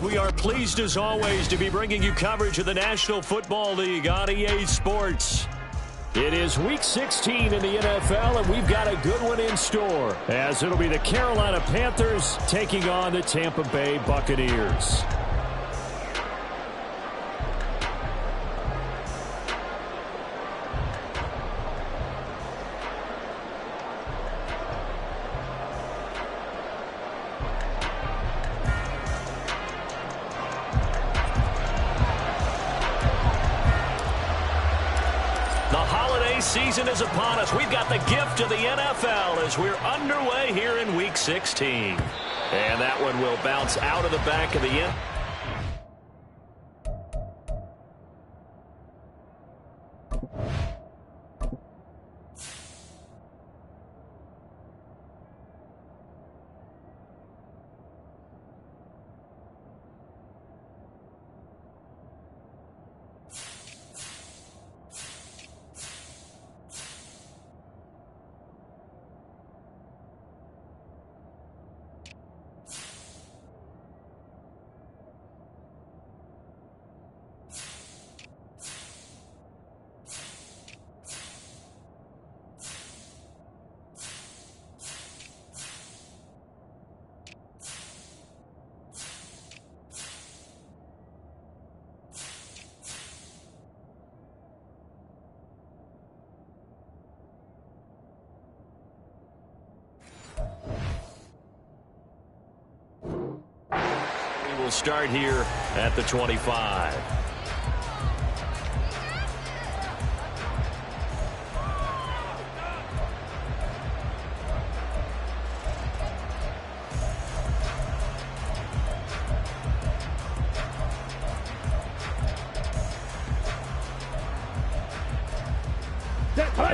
We are pleased as always to be bringing you coverage of the National Football League on EA Sports. It is Week 16 in the NFL, and we've got a good one in store, as it'll be the Carolina Panthers taking on the Tampa Bay Buccaneers. Season is upon us. We've got the gift of the NFL as we're underway here in Week 16. And that one will bounce out of the back of the end. We'll start here at the 25.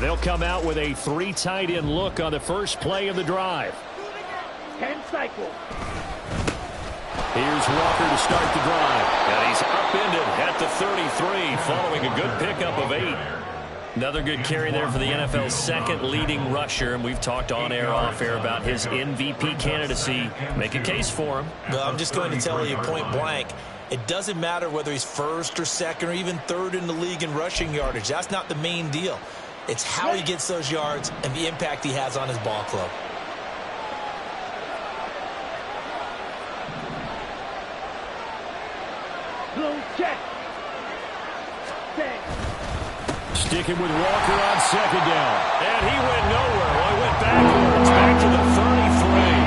They'll come out with a 3 tight end look on the first play of the drive. 10 cycles. Here's Walker to start the drive. And he's upended at the 33 following a good pickup of 8. Another good carry there for the NFL's second leading rusher. And we've talked on air, off air about his MVP candidacy. Make a case for him. Well, I'm just going to tell you point blank. It doesn't matter whether he's first or second or even third in the league in rushing yardage. That's not the main deal. It's how he gets those yards and the impact he has on his ball club. Check. Sticking with Walker on second down. And he went nowhere. Well, he went backwards, back to the 33.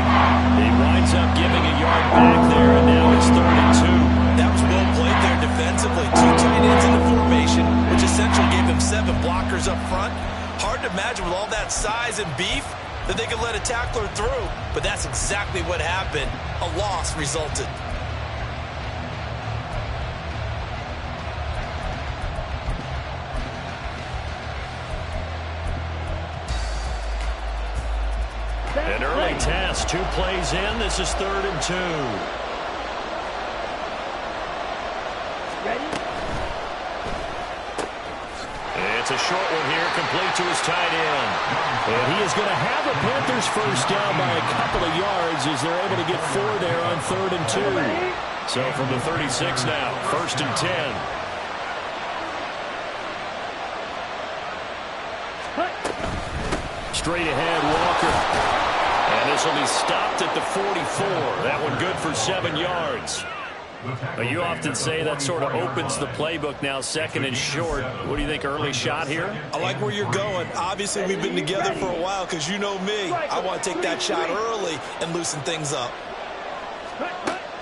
He winds up giving a yard back there, and now it's 3rd and 2. That was well played there defensively. 2 tight ends in the formation, which essentially gave him 7 blockers up front. Hard to imagine with all that size and beef that they could let a tackler through. But that's exactly what happened. A loss resulted. An early test, 2 plays in. This is 3rd and 2. Ready? It's a short one here, complete to his tight end. And he is going to have the Panthers first down by a couple of yards as they're able to get 4 there on 3rd and 2. So from the 36 now, 1st and 10. Cut. Straight ahead, Walker. And this will be stopped at the 44. That one good for 7 yards. But you often say that sort of opens the playbook now, second and short. What do you think, early shot here? I like where you're going. Obviously, we've been together for a while because you know me. I want to take that shot early and loosen things up.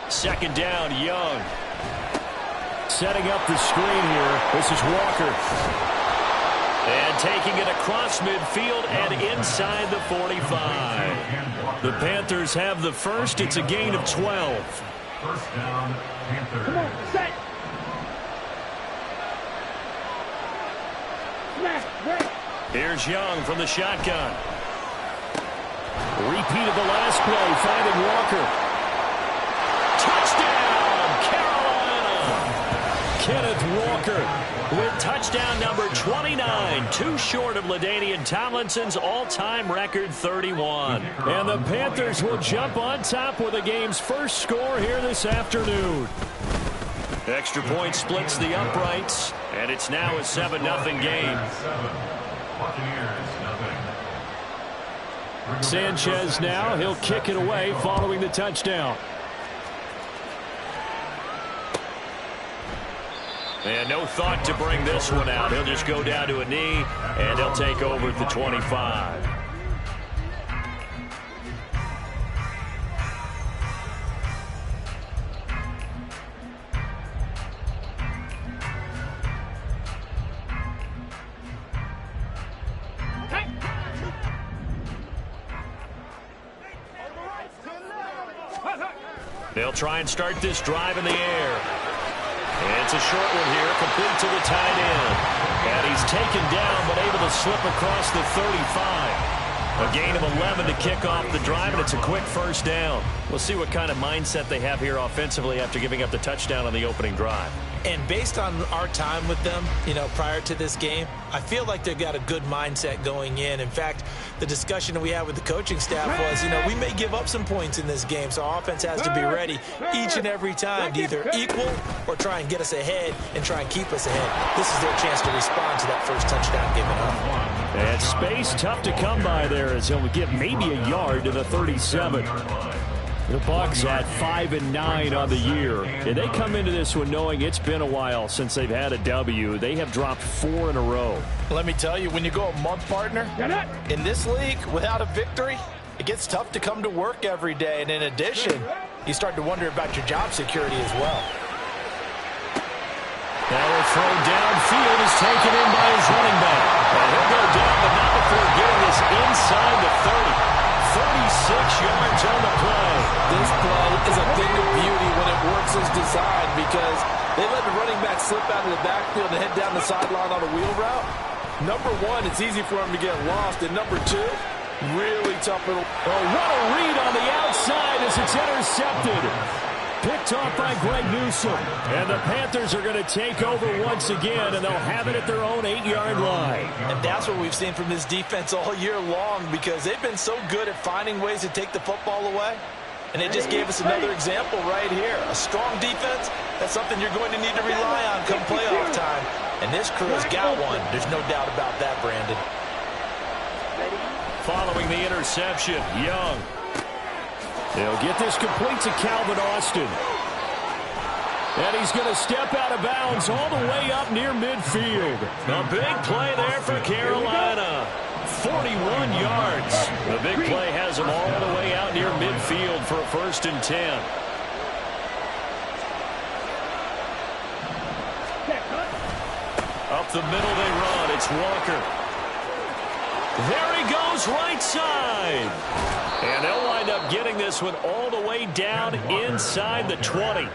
Second down, Young. Setting up the screen here. This is Walker. And taking it across midfield and inside the 45. The Panthers have the first. It's a gain of 12. First down, Panthers. Come on, set. Here's Young from the shotgun. Repeat of the last play, finding Walker. Touchdown, Carolina! Kenneth Walker with touchdown number 29, too short of LaDainian Tomlinson's all-time record 31. And the Panthers will jump on top with the game's first score here this afternoon. Extra point splits the uprights, and it's now a 7-0 game. Sanchez now, he'll kick it away following the touchdown. And no thought to bring this one out. He'll just go down to a knee, and he'll take over at the 25. They'll try and start this drive in the air. And it's a short one here, complete to the tight end. And he's taken down, but able to slip across the 35. A gain of 11 to kick off the drive, and it's a quick first down. We'll see what kind of mindset they have here offensively after giving up the touchdown on the opening drive. And based on our time with them, prior to this game, I feel like they've got a good mindset going in. In fact, the discussion that we had with the coaching staff was, we may give up some points in this game, so our offense has to be ready each and every time to either equal or try and get us ahead and try and keep us ahead. This is their chance to respond to that first touchdown given up. And space tough to come by there as he'll get maybe a yard to the 37. The Bucs at 5-9 on the year, and they come into this one knowing it's been a while since they've had a W. They have dropped 4 in a row. Let me tell you, when you go a month, partner, in this league without a victory, it gets tough to come to work every day. And in addition, you start to wonder about your job security as well. Now a throw downfield is taken in by his running back. And he'll go down, but not before getting this inside the 30. 36 yards on the play. This play is a thing of beauty when it works as designed because they let the running back slip out of the backfield and head down the sideline on a wheel route. Number one, it's easy for him to get lost. And number two, really tough. Oh, what a read on the outside as it's intercepted. Picked off by Greg Newsome. And the Panthers are going to take over once again, and they'll have it at their own 8-yard line. And that's what we've seen from this defense all year long because they've been so good at finding ways to take the football away. And they just gave us another example right here. A strong defense, that's something you're going to need to rely on come playoff time. And this crew has got one. There's no doubt about that, Brandon. Following the interception, Young. They'll get this complete to Calvin Austin. And he's going to step out of bounds all the way up near midfield. A big play there for Carolina. 41 yards. The big play has them all the way out near midfield for a 1st and 10. Up the middle they run. It's Walker. There he goes right side. And they'll wind up getting this one all the way down inside the 20.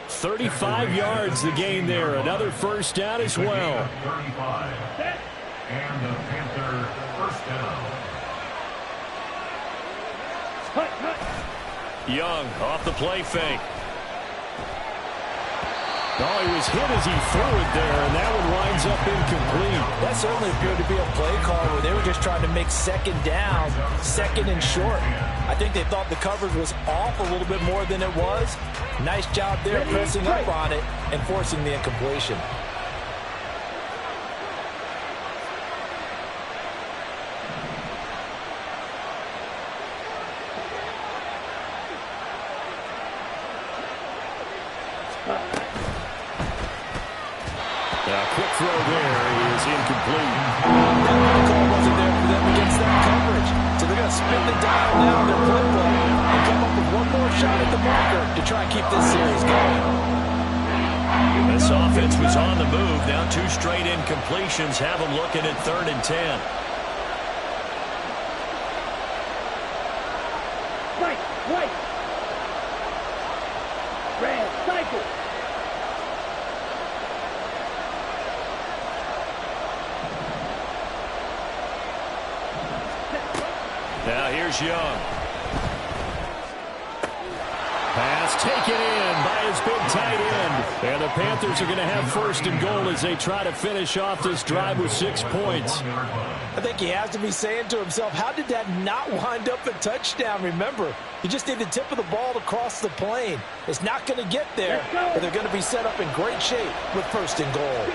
35 yards the gain there. Another first down as well. 35. And the Panther first down. Young off the play fake. Oh, he was hit as he threw it there, and that one winds up incomplete. That certainly appeared to be a play call where they were just trying to make second down, second and short. I think they thought the coverage was off a little bit more than it was. Nice job there pressing up on it and forcing the incompletion. Quick throw there is incomplete. That call wasn't there for them against that coverage. So they're going to spin the dial now in their playbook and come up with one more shot at the marker to try and keep this series going. This offense was on the move. Now 2 straight incompletions have them looking at 3rd and 10. White. Red, cycle. Now here's Young. Pass taken in by his big tight end. And the Panthers are going to have 1st and goal as they try to finish off this drive with 6 points. I think he has to be saying to himself, how did that not wind up a touchdown? Remember, you just need the tip of the ball to cross the plane. It's not going to get there, but they're going to be set up in great shape with 1st and goal.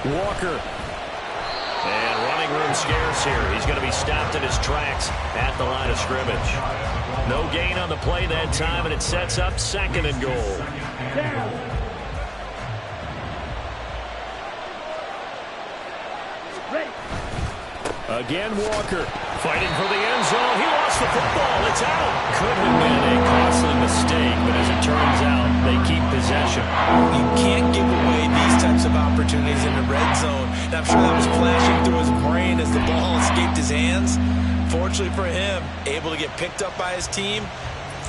Walker. And running room scarce here. He's going to be stopped in his tracks at the line of scrimmage. No gain on the play that time, and it sets up 2nd and goal. Again, Walker fighting for the end zone. He lost the football. It's out. Could have been a costly mistake, but as it turns out, they keep possession. You can't give away these types of opportunities in the red zone. And I'm sure that was flashing through his brain as the ball escaped his hands. Fortunately for him, able to get picked up by his team,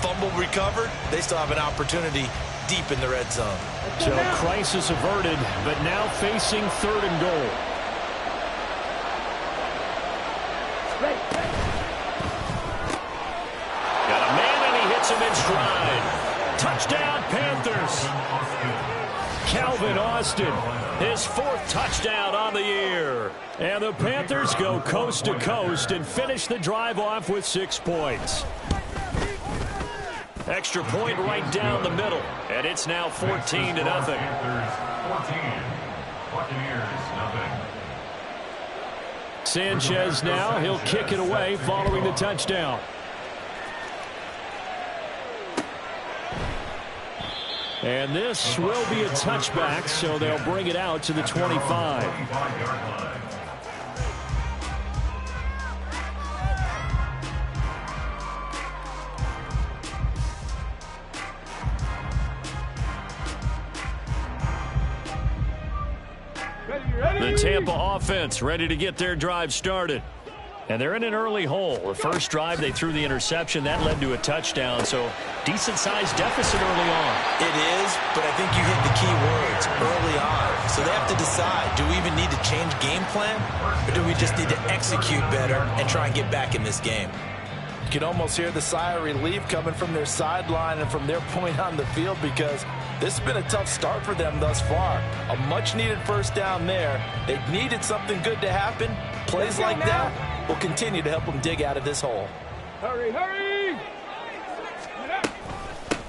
fumble recovered. They still have an opportunity deep in the red zone. So crisis averted, but now facing 3rd and goal. Got a man and he hits him in stride. Touchdown Panthers. Calvin Austin, his 4th touchdown on the year. And the Panthers go coast to coast and finish the drive off with 6 points. Extra point right down the middle. And it's now 14-0. Panthers 14. Buccaneers nothing. Sanchez now, he'll kick it away following the touchdown. And this will be a touchback, so they'll bring it out to the 25. The Tampa offense ready to get their drive started. And they're in an early hole. The first drive, they threw the interception. That led to a touchdown, so decent-sized deficit early on. It is, but I think you hit the key words, early on. So they have to decide, do we even need to change game plan, or do we just need to execute better and try and get back in this game? You can almost hear the sigh of relief coming from their sideline and from their point on the field, because this has been a tough start for them thus far. A much-needed 1st down there. They needed something good to happen. Plays like that will continue to help them dig out of this hole. Hurry!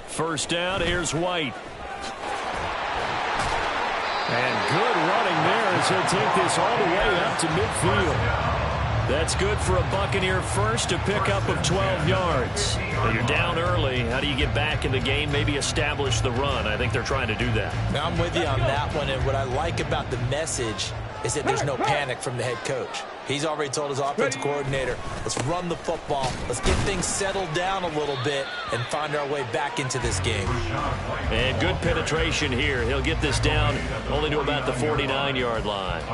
1st down, here's White. And good running there as he'll take this all the way up to midfield. That's good for a Buccaneer first, a pickup of 12 yards. But you're down early. How do you get back in the game, maybe establish the run? I think they're trying to do that. Now, I'm with you on that one, and what I like about the message is that there's no panic from the head coach. He's already told his offensive coordinator, let's run the football, let's get things settled down a little bit and find our way back into this game. And good penetration here. He'll get this down only to about the 49-yard line.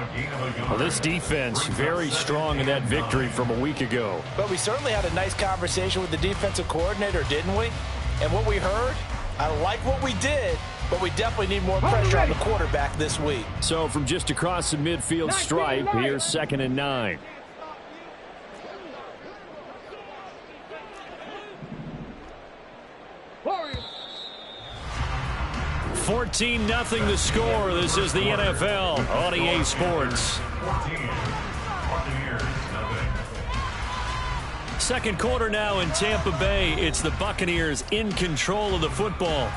Well, this defense very strong in that victory from a week ago. But we certainly had a nice conversation with the defensive coordinator, didn't we? And what we heard, I like what we did, but we definitely need more pressure on the quarterback this week. So from just across the midfield stripe, here's 2nd and 9. Warriors. 14-0 the score. This is the NFL on EA Sports. 14. Buccaneers nothing. Second quarter now in Tampa Bay. It's the Buccaneers in control of the football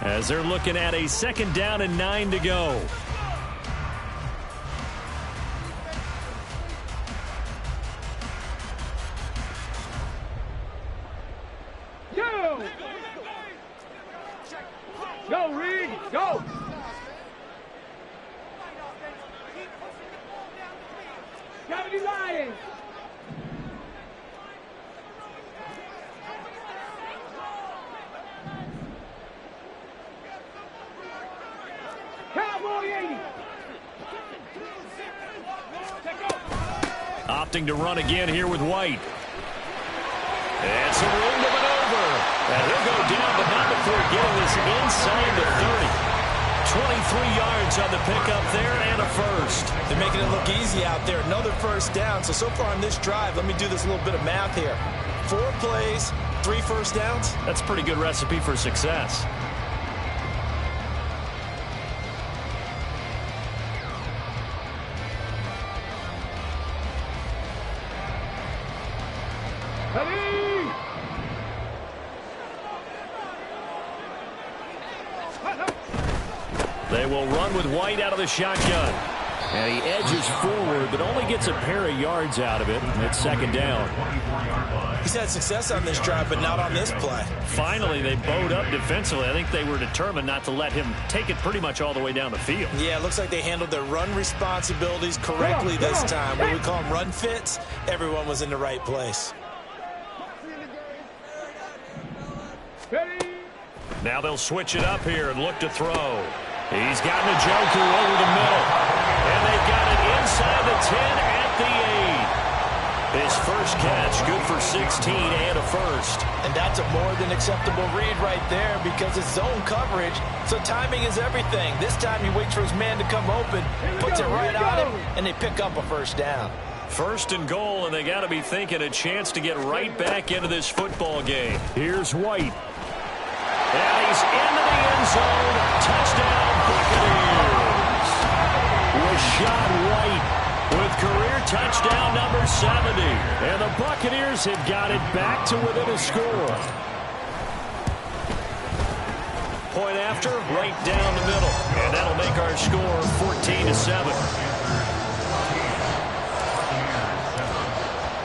as they're looking at a 2nd down and 9 to go. Go, Reed, go! Gotta be lying! Cowboy 80! Opting to run again here with White. And some room to maneuver. And he'll go down, but not before getting this inside the 30. 23 yards on the pickup there and a first. They're making it look easy out there. Another first down. So far on this drive, let me do this little bit of math here. 4 plays, 3 first downs. That's a pretty good recipe for success. They will run with White out of the shotgun. And he edges forward, but only gets a pair of yards out of it. It's second down. He's had success on this drive, but not on this play. Finally, they bowed up defensively. I think they were determined not to let him take it pretty much all the way down the field. Yeah, it looks like they handled their run responsibilities correctly this time. What we call them run fits, everyone was in the right place. Now they'll switch it up here and look to throw. He's got Njoku over the middle. And they've got it inside the 10 at the 8. His first catch, good for 16 and a first. And that's a more than acceptable read right there because it's zone coverage, so timing is everything. This time he waits for his man to come open, puts it right on him, and they pick up a first down. First and goal, and they got to be thinking a chance to get right back into this football game. Here's White. And he's into the end zone. Touchdown, Buccaneers. Rashad White with career touchdown number 70. And the Buccaneers have got it back to within a score. Point after, right down the middle. And that'll make our score 14-7.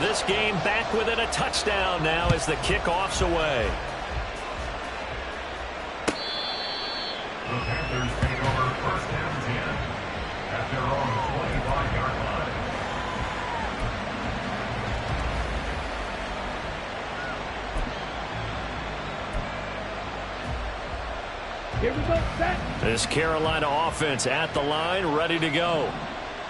This game back within a touchdown now as the kickoff's away. The Panthers take over first and 10 at their own 25-yard line. Here we go, set. This Carolina offense at the line, ready to go.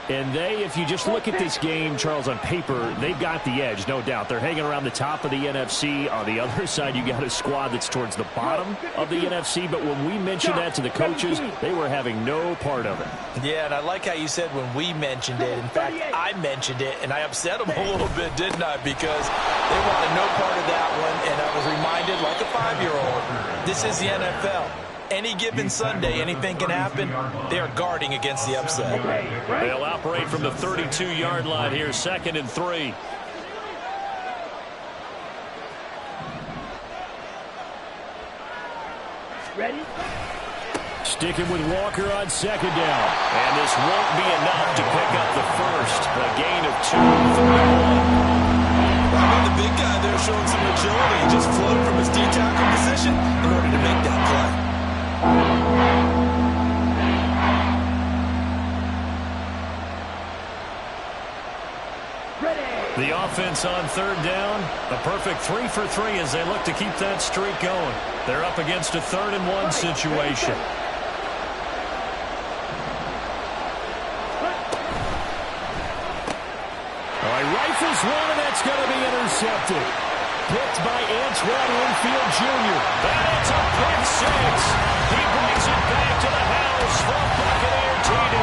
And they, if you just look at this game, Charles, on paper, they've got the edge, no doubt. They're hanging around the top of the NFC. On the other side, you got a squad that's towards the bottom of the NFC. But when we mentioned that to the coaches, they were having no part of it. Yeah, and I like how you said when we mentioned it. In fact, I mentioned it, and I upset them a little bit, didn't I? Because they wanted no part of that one, and I was reminded, like a 5-year-old, this is the NFL. Any given Sunday, anything can happen. They are guarding against the upset. They'll operate from the 32-yard line here, 2nd and 3. Ready? Sticking with Walker on 2nd down. And this won't be enough to pick up the first. A gain of 2, 3-1. The big guy there showing some agility. He just floated from his D-tackle position in order to make that play. The offense on 3rd down, a perfect 3 for 3 as they look to keep that streak going. They're up against a 3rd and 1 situation. All right, rifles one, and that's going to be intercepted. Picked by Antoine Winfield Jr. That's a pick 6. He brings it back to the house for Buccaneer TD.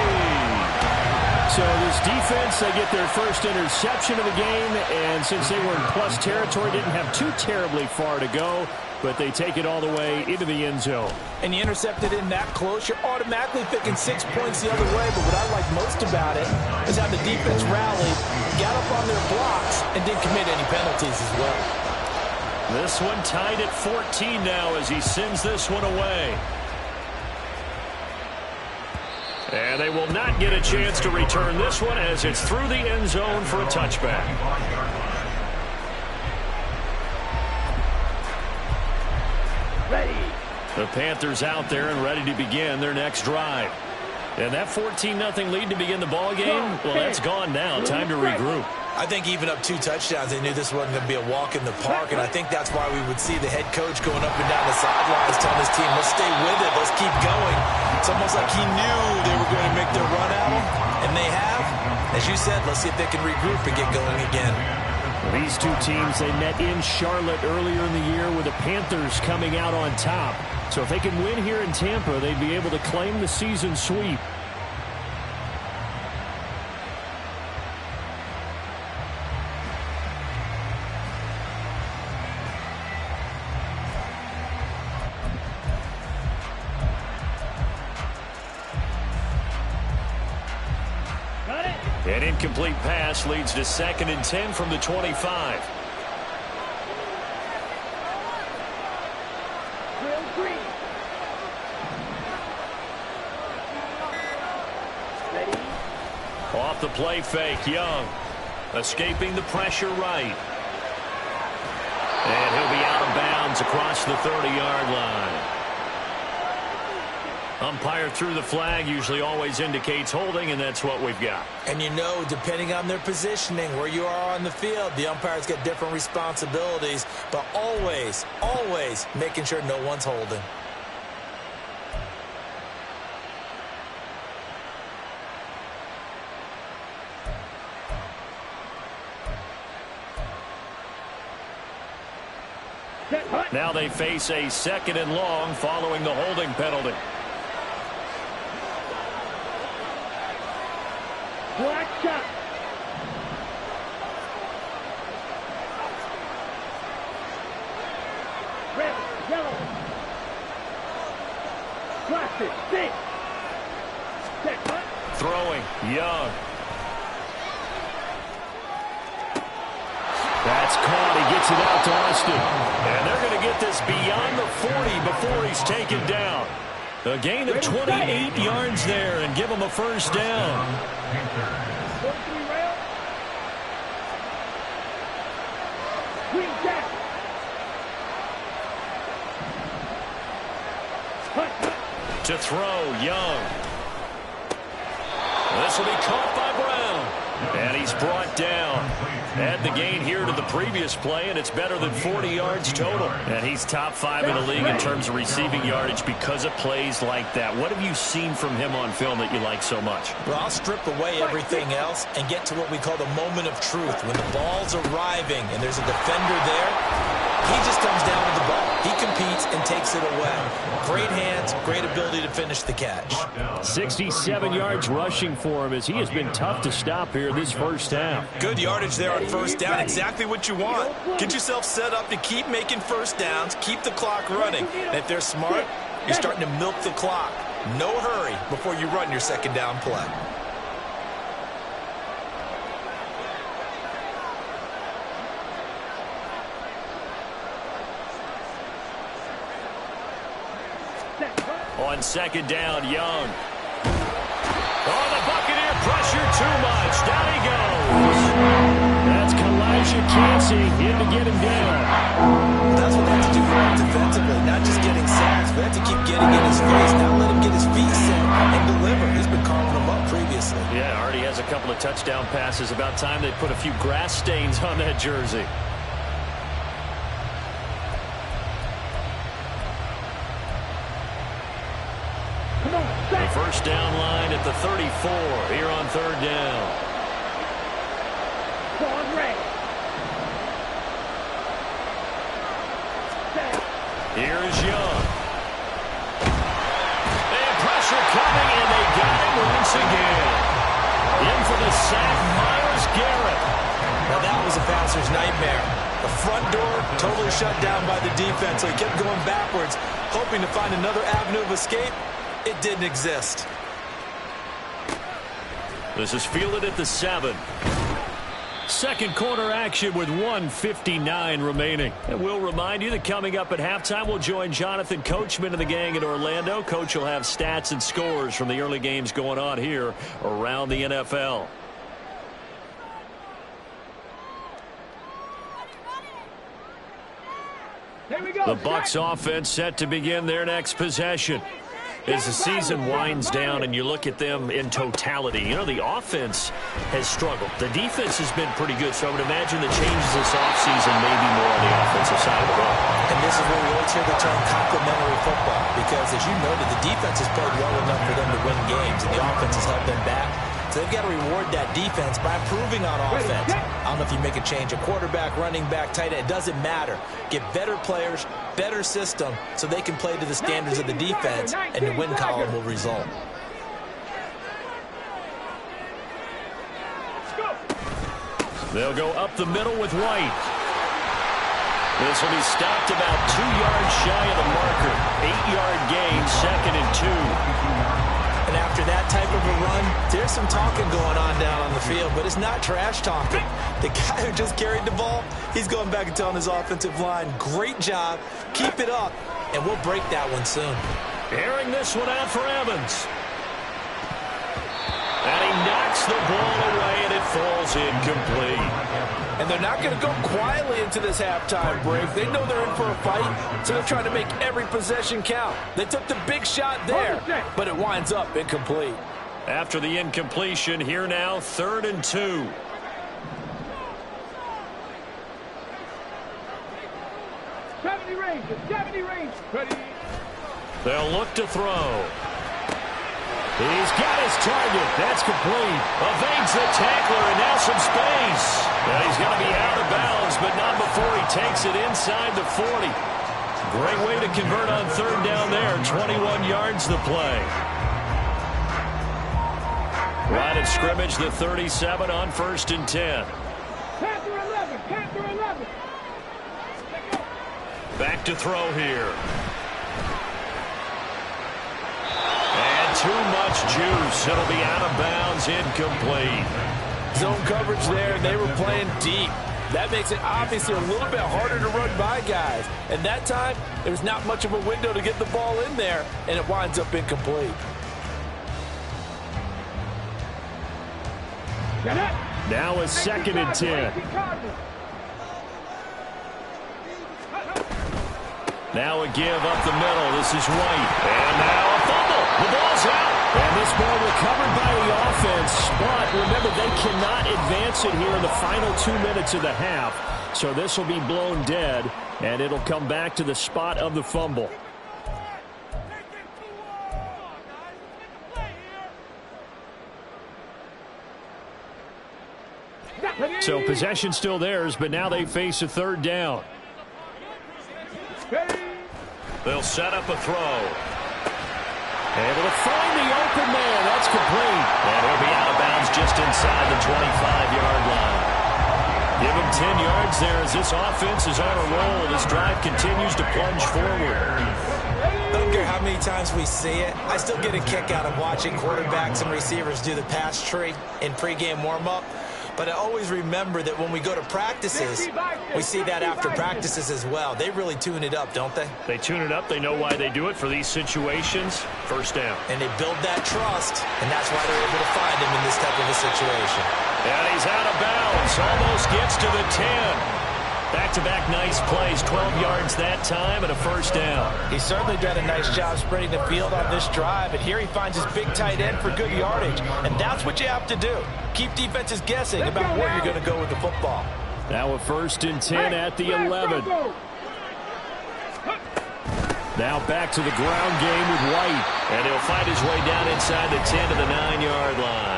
So this defense, they get their first interception of the game, and since they were in plus territory, didn't have too terribly far to go, but they take it all the way into the end zone. And you intercepted in that close, you're automatically picking 6 points the other way, but what I like most about it is how the defense rallied, got up on their blocks, and didn't commit any penalties as well. This one tied at 14 now as he sends this one away. And they will not get a chance to return this one as it's through the end zone for a touchback. Ready. The Panthers out there and ready to begin their next drive. And that 14-0 lead to begin the ball game, well, that's gone now. Time to regroup. I think even up 2 touchdowns, they knew this wasn't going to be a walk in the park, and I think that's why we would see the head coach going up and down the sidelines telling his team, let's stay with it, let's keep going. It's almost like he knew they were going to make their run at him, and they have. As you said, let's see if they can regroup and get going again. These two teams, they met in Charlotte earlier in the year with the Panthers coming out on top. So if they can win here in Tampa, they'd be able to claim the season sweep. Got it. An incomplete pass leads to 2nd and 10 from the 25. Drill green. Ready. Off the play fake, Young. Escaping the pressure right. And he'll be out of bounds across the 30-yard line. Umpire threw the flag, usually always indicates holding, and that's what we've got. And you know, depending on their positioning, where you are on the field, the umpires get different responsibilities, but always, always making sure no one's holding. Set hut. Now they face a 2nd and long following the holding penalty. Black shot. Red, yellow. Plastic, six. Set hut. Throwing, Young. That's caught. He gets it out to Austin. And they're going to get this beyond the 40 before he's taken down. A gain of 28 yards there and give him a first down. 43 rail. Green jack. Hut, hut. To throw, Young. This will be caught by Brown. And he's brought down. Add the gain here to the previous play, and it's better than 40 yards total. And he's top 5 in the league in terms of receiving yardage because of plays like that. What have you seen from him on film that you like so much? Well, I'll strip away everything else and get to what we call the moment of truth. When the ball's arriving and there's a defender there, he just comes down with the ball. He competes and takes it away. Great hands, great ability to finish the catch. 67 yards rushing for him as he has been tough to stop here this first half. Good yardage there on first down. Exactly what you want. Get yourself set up to keep making first downs, keep the clock running. And if they're smart, you're starting to milk the clock. No hurry before you run your second down play. On second down, Young. Oh, the Buccaneer pressure too much. Down he goes. That's Kalijah Cansey in to get him down. That's what they have to do defensively, not just getting sacks, but have to keep getting in his face. Now let him get his feet set and deliver. He's been carving them up previously. Yeah, already has a couple of touchdown passes. About time they put a few grass stains on that jersey. The first down line at the 34 here on third down. Ball red. Here's Young. And pressure coming, and they got him once again. In for the sack, Myles Garrett. Now that was a bouncer's nightmare. The front door totally shut down by the defense, so he kept going backwards, hoping to find another avenue of escape. It didn't exist. This is fielded at the 7. Second quarter action with 1:59 remaining. And we'll remind you that coming up at halftime, we'll join Jonathan Coachman and the gang in Orlando. Coach will have stats and scores from the early games going on here around the NFL. Here we go. The Bucs offense set to begin their next possession. As the season winds down and you look at them in totality, you know, the offense has struggled. The defense has been pretty good, so I would imagine the changes this offseason may be more on the offensive side of the ball. And this is where we always hear the term complementary football, because as you noted, the defense has played well enough for them to win games, and the offense has held them back. So they've got to reward that defense by improving on offense. I don't know if you make a change, a quarterback, running back, tight end, it doesn't matter. Get better players, better system, so they can play to the standards of the defense, and the win column will result. They'll go up the middle with White. This will be stopped about 2 yards shy of the marker. 8-yard gain, 2nd and 2. And after that type of a run, there's some talking going on down on the field, but it's not trash talking. The guy who just carried the ball, he's going back and telling his offensive line, great job, keep it up, and we'll break that one soon. Airing this one out for Evans. And he knocks the ball away, and it falls incomplete. And they're not going to go quietly into this halftime break. They know they're in for a fight, so they're trying to make every possession count. They took the big shot there, but it winds up incomplete. After the incompletion, here now, 3rd and 2. Ready. They'll look to throw. He's got his target. That's complete. Evades the tackler, and now some space. And he's going to be out of bounds, but not before he takes it inside the 40. Great way to convert on 3rd down there. 21 yards to play. Line of scrimmage, the 37 on 1st and 10. Panther 11. Back to throw here. And too much juice. It'll be out of bounds, incomplete. Zone coverage there, and they were playing deep. That makes it obviously a little bit harder to run by guys. And that time, there's not much of a window to get the ball in there, and it winds up incomplete. Now a 2nd and 10. Now a give up the middle. This is White. And now a fumble. The ball's out. And this ball recovered by the offense. But remember, they cannot advance it here in the final 2 minutes of the half. So this will be blown dead, and it'll come back to the spot of the fumble. So possession still theirs, but now they face a 3rd down. They'll set up a throw. Able to find the open man. That's complete. And he'll be out of bounds just inside the 25-yard line. Give him 10 yards there as this offense is on a roll. This drive continues to plunge forward. I don't care how many times we see it. I still get a kick out of watching quarterbacks and receivers do the pass tree in pregame warm-up. But I always remember that when we go to practices, we see that after practices as well. They really tune it up, don't they? They tune it up. They know why they do it for these situations. 1st down. And they build that trust, and that's why they're able to find him in this type of a situation. And he's out of bounds. Almost gets to the 10. Back-to-back nice plays. 12 yards that time and a 1st down. He's certainly done a nice job spreading the field on this drive, and here he finds his big tight end for good yardage. And that's what you have to do. Keep defenses guessing about where you're going to go with the football. Now a 1st and 10 at the 11. Now back to the ground game with White. And he'll find his way down inside the 10 to the 9-yard line.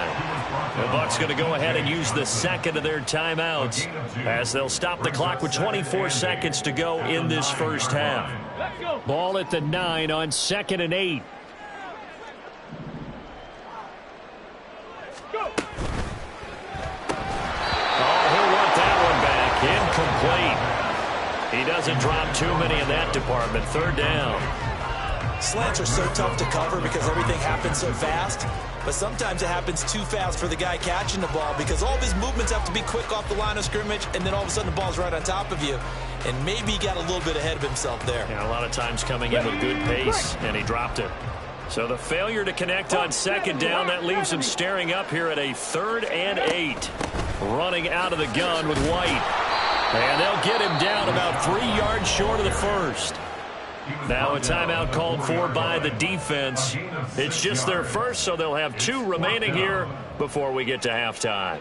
The Bucs going to go ahead and use the 2nd of their timeouts as they'll stop the clock with 24 seconds to go in this 1st half. Ball at the 9 on 2nd and 8. Incomplete. He doesn't drop too many in that department. 3rd down. Slants are so tough to cover because everything happens so fast. But sometimes it happens too fast for the guy catching the ball because all of his movements have to be quick off the line of scrimmage, and then all of a sudden the ball's right on top of you. And maybe he got a little bit ahead of himself there. Yeah, a lot of times coming in with good pace, and he dropped it. So the failure to connect on 2nd down, that leaves him staring up here at a 3rd and 8. Running out of the gun with White. And they'll get him down about 3 yards short of the first. Now a timeout called for by the defense. It's just their first, so they'll have 2 remaining here before we get to halftime.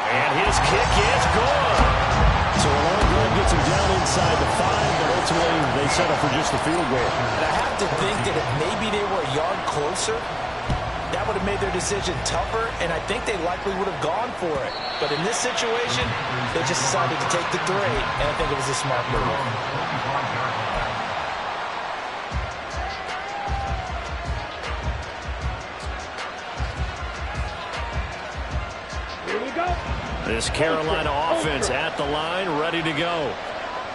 And his kick is good. So a long run gets him down inside the 5, but ultimately they settle for just the field goal. And I have to think that if maybe they were a yard closer, that would have made their decision tougher, and I think they likely would have gone for it. But in this situation, they just decided to take the 3, and I think it was a smart move. Here we go. This Carolina offense at the line, ready to go.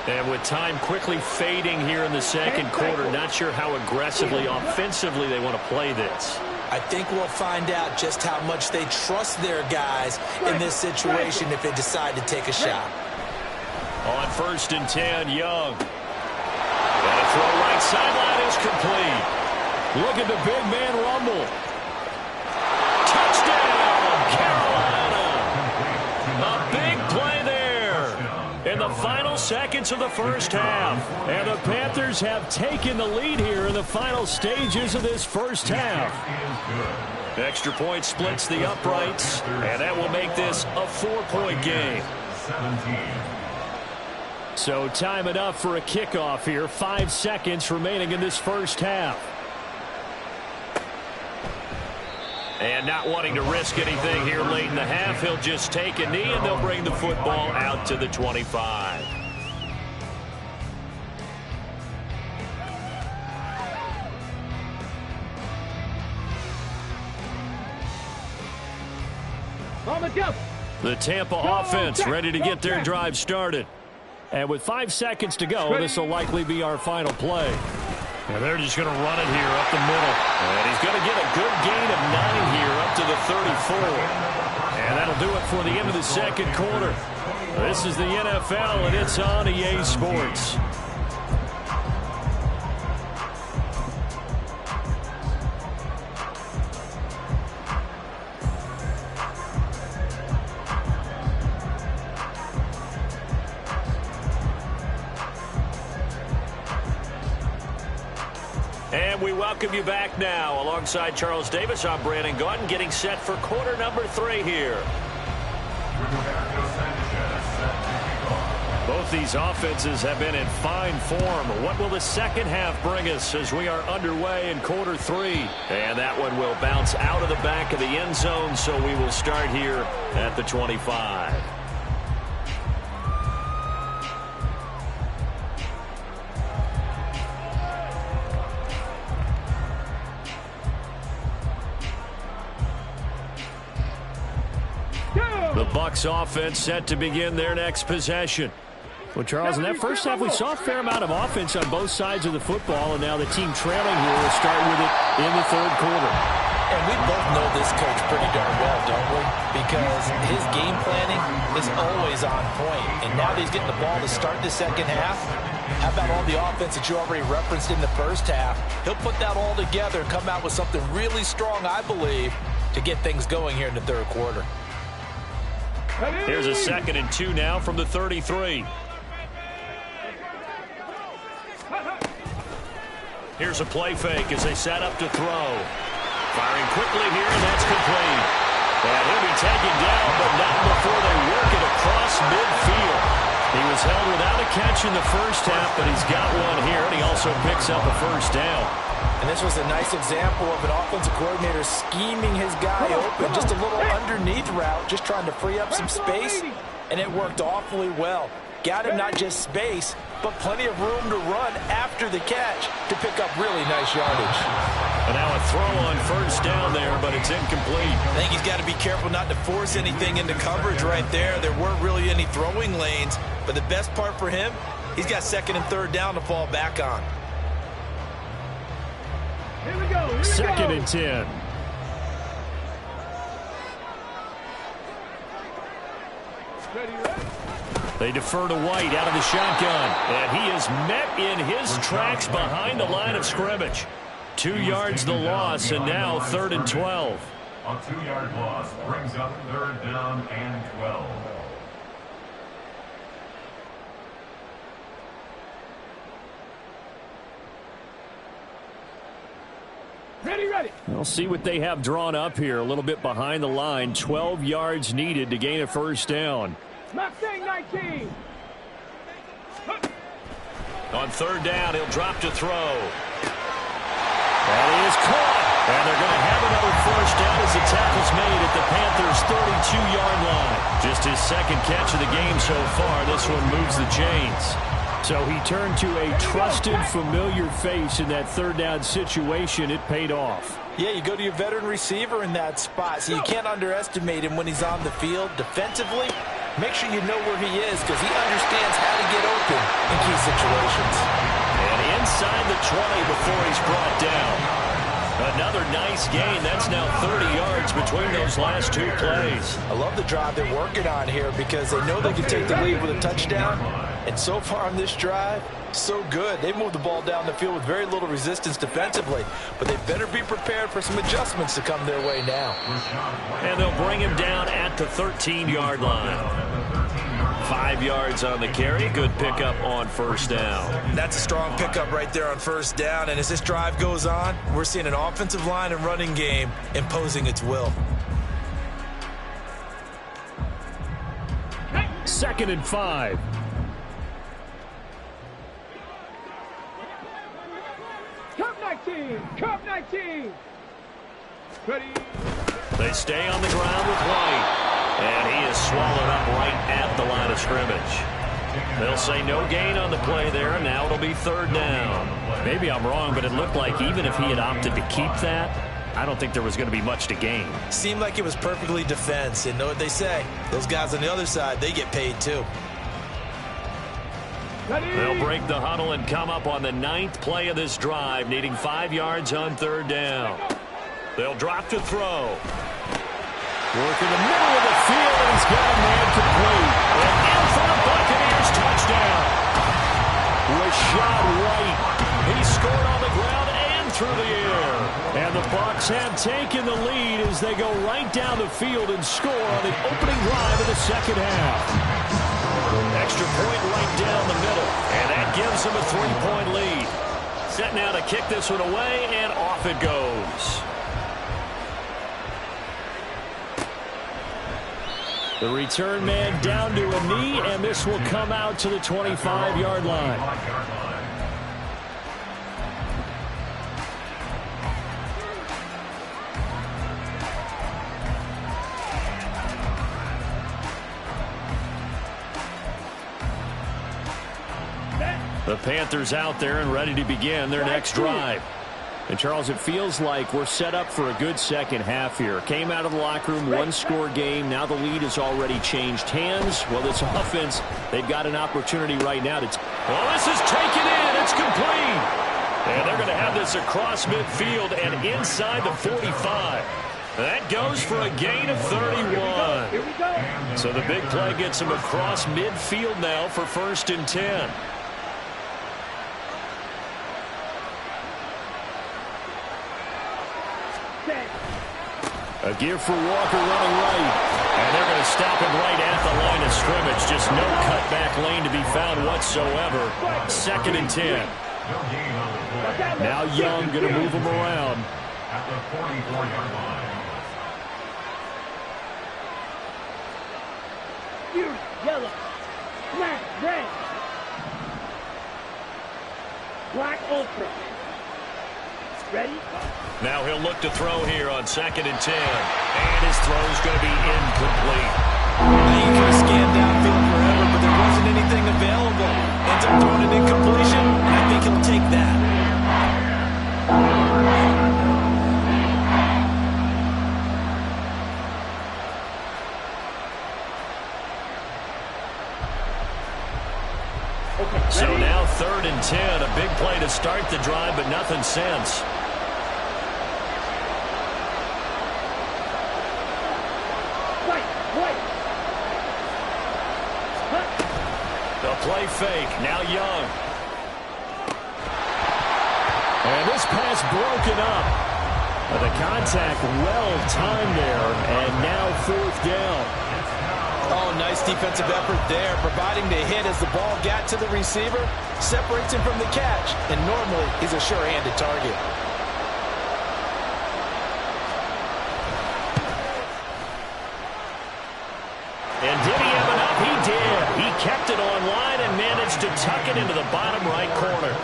And with time quickly fading here in the second quarter, not sure how aggressively, offensively they want to play this. I think we'll find out just how much they trust their guys in this situation if they decide to take a shot. On 1st and 10, Young. And a throw right sideline is complete. Look at the big man rumble. Touchdown, Carolina. A big play there in the final seconds of the first half. And the Panthers have taken the lead here in the final stages of this first half. Extra point splits the uprights, and that will make this a 4-point game. So time enough for a kickoff here. 5 seconds remaining in this first half. And not wanting to risk anything here late in the half, he'll just take a knee, and they'll bring the football out to the 25. The Tampa offense ready to get their drive started. And with 5 seconds to go, this will likely be our final play. And they're just going to run it here up the middle. And he's going to get a good gain of 9 here up to the 34. And that'll do it for the end of the second quarter. This is the NFL, and it's on EA Sports. And we welcome you back now. Alongside Charles Davis, I'm Brandon Gaudin, getting set for quarter number 3 here. Both these offenses have been in fine form. What will the second half bring us as we are underway in quarter 3? And that one will bounce out of the back of the end zone, so we will start here at the 25. The Bucs offense set to begin their next possession. Well, Charles, in that first half, we saw a fair amount of offense on both sides of the football, and now the team trailing here will start with it in the third quarter. And we both know this coach pretty darn well, don't we? Because his game planning is always on point. And now that he's getting the ball to start the second half, how about all the offense that you already referenced in the first half? He'll put that all together and come out with something really strong, I believe, to get things going here in the third quarter. Here's a 2nd and 2 now from the 33. Here's a play fake as they set up to throw. Firing quickly here, and that's complete. And he'll be taken down, but not before they work it across midfield. He was held without a catch in the first half, but he's got one here, and he also picks up a first down. And this was a nice example of an offensive coordinator scheming his guy open. Just a little underneath route, just trying to free up some space, and it worked awfully well. Got him not just space, but plenty of room to run after the catch to pick up really nice yardage. And now a throw on first down there, but it's incomplete. I think he's got to be careful not to force anything into coverage right there. There weren't really any throwing lanes, but the best part for him, he's got 2nd and 3rd down to fall back on. Here we go. 2nd and 10. They defer to White out of the shotgun, and he is met in his tracks behind the line of scrimmage. 2 yards the loss, and now 3rd and 12. A 2-yard loss brings up 3rd down and 12. Ready. We'll see what they have drawn up here. A little bit behind the line. 12 yards needed to gain a 1st down. Mustang 19. On 3rd down, he'll drop to throw. That is caught. And they're going to have another 1st down as the tackle's made at the Panthers' 32-yard line. Just his 2nd catch of the game so far. This one moves the chains. So he turned to a trusted, familiar face in that 3rd down situation. It paid off. Yeah, you go to your veteran receiver in that spot, so you can't underestimate him when he's on the field. Defensively, make sure you know where he is because he understands how to get open in key situations. And inside the 20 before he's brought down. Another nice gain. That's now 30 yards between those last 2 plays. I love the drive they're working on here because they know they can take the lead with a touchdown. And so far on this drive, so good. They moved the ball down the field with very little resistance defensively. But they better be prepared for some adjustments to come their way now. And they'll bring him down at the 13-yard line. 5 yards on the carry. Good pickup on 1st down. That's a strong pickup right there on 1st down. And as this drive goes on, we're seeing an offensive line and running game imposing its will. 2nd and 5. Cup 19. Ready. They stay on the ground with White. And he is swallowed up right at the line of scrimmage. They'll say no gain on the play there. Now it'll be 3rd down. Maybe I'm wrong, but it looked like even if he had opted to keep that, I don't think there was going to be much to gain. Seemed like it was perfectly defense. And know what they say? Those guys on the other side, they get paid too. They'll break the huddle and come up on the 9th play of this drive, needing 5 yards on 3rd down. They'll drop to throw. Work in the middle of the field, and he's got a man complete. And in for the Buccaneers touchdown. Rashad White. He scored on the ground and through the air. And the Bucs have taken the lead as they go right down the field and score on the opening drive of the 2nd half. Extra point right down the middle, and that gives them a 3-point lead. Set now to kick this one away, and off it goes. The return man down to a knee, and this will come out to the 25-yard line. The Panthers out there and ready to begin their next drive. And, Charles, it feels like we're set up for a good 2nd half here. Came out of the locker room, 1-score game. Now the lead has already changed hands. Well, this offense, they've got an opportunity right now to... Well, this is taken in. It's complete. And they're going to have this across midfield and inside the 45. That goes for a gain of 31. Here we go. So the big play gets them across midfield now for 1st and 10. A give for Walker running right. And they're going to stop him right at the line of scrimmage. Just no cutback lane to be found whatsoever. 2nd and 10. Now Young going to move him around. At the 44-yard line. Yellow. Black. Red. Black ultra. Ready? Now he'll look to throw here on 2nd and 10. And his throw's going to be incomplete. Now you could have scanned downfield forever, but there wasn't anything available. Ends up throwing an incompletion, and I think he'll take that. So now 3rd and 10. A big play to start the drive, but nothing since. Play fake. Now Young. And this pass broken up. The contact well-timed there, and now 4th down. Oh, nice defensive effort there, providing the hit as the ball got to the receiver, separates him from the catch, and normally he's a sure-handed target. And did he have enough? He did. He kept it online and managed to tuck it into the bottom right corner.